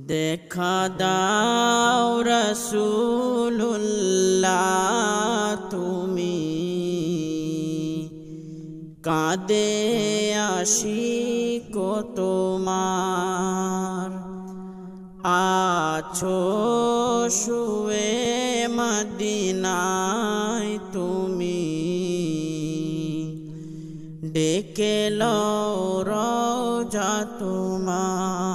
দেখা দাও রাসূলুল্লাহ তুমি, কাঁদে আশিক তোমার। আছো শুয়ে মদিনায় তুমি, ডেকে লও রওজা তোমার।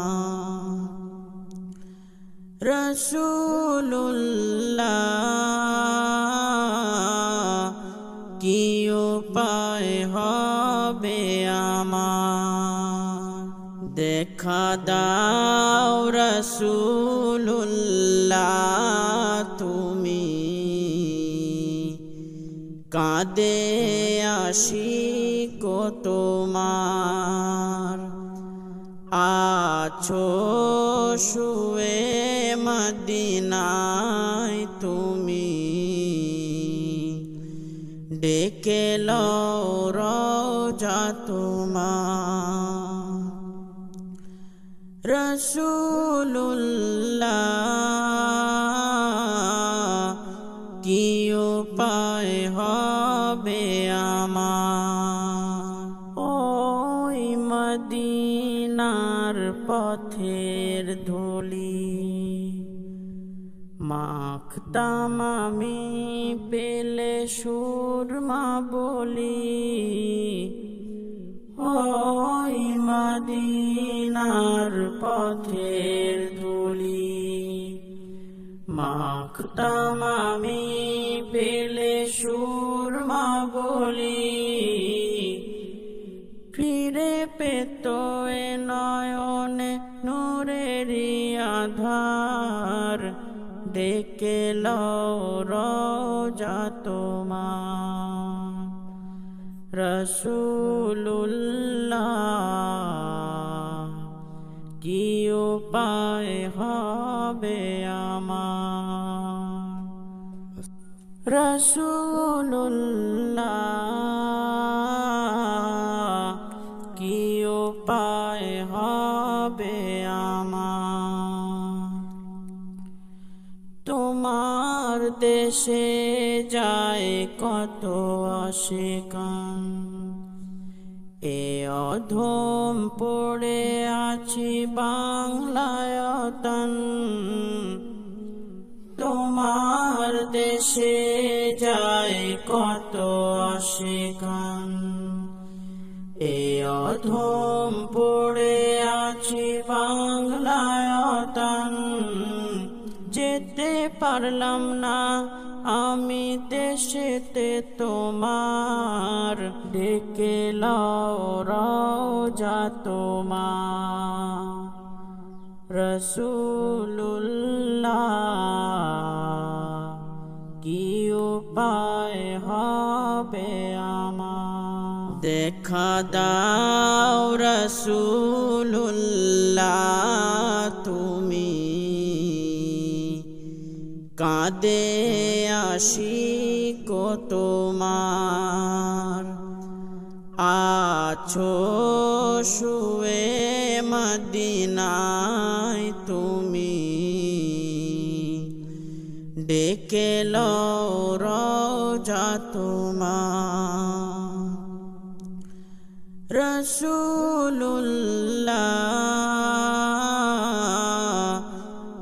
রাসূলুল্লাহ কি উপায় হবে আমার, দেখা দাও রাসূলুল্লাহ তুমি, কাঁদে আশিক তোমার। আছো শুয়ে মদিনায় তুমি, ডেকে লও রওজা তোমার। রাসূলুল্লাহ কি উপায় হবে আমার, ওই মদিনার পথের ধুলি মাখতাম আমি পেলে সুরমা বলি। ওই মদিনার পথের ধুলি মাখতাম আমি পেলে সুরমা বলি। ফিরে পেত এ নয়নে নূরেরই আধার, ডেকে লও রওজা তোমার। রাসূলুল্লাহ কি উপায় হবে আমার, রাসূলুল্লাহ কি উপায় হবে আমার। তোমার দেশে যায় কত আশিকান, এ অধম পড়ে আছি বাংলায় তন। তোমার দেশে যায় কত আশিকান, এ অধম পড়ে আছি বাংলায় তন। যেতে পারলাম না আমি দেশেতে তোমার, ডেকে লও রওজা তোমার। রাসূলুল্লাহ কি উপায় হবে আমার, দেখা দাও রাসূলুল্লাহ তুমি, কাঁদে আশিক তোমার। আছো শুয়ে মদিনায় তুমি, ডেকে লও রওজা তোমার। রাসূলুল্লাহ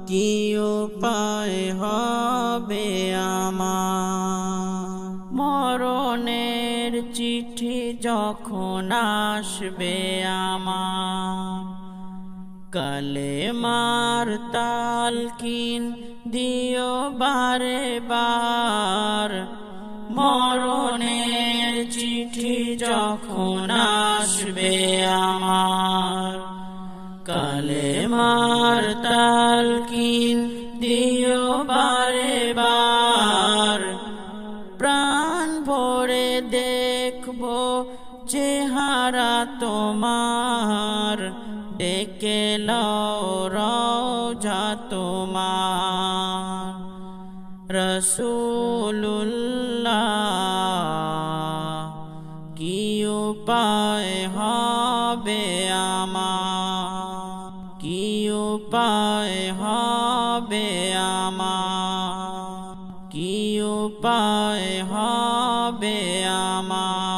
কি উপায় হবে আমার, মরণের চিঠি যখন আসবে আমার, কালেমার তালকিন দিও বারে বার। মরণের চিঠি যখন আসবে আমার, কালেমার তালকিন দিও বারে বার। প্রাণ ভরে দেখবো চেহারা তোমার, ডেকে লও রওজা তোমার। রাসূলুল্লাহ কি উপায় হবে আমার, কি উপায় হবে আমার, কি উপায় হবে আমার।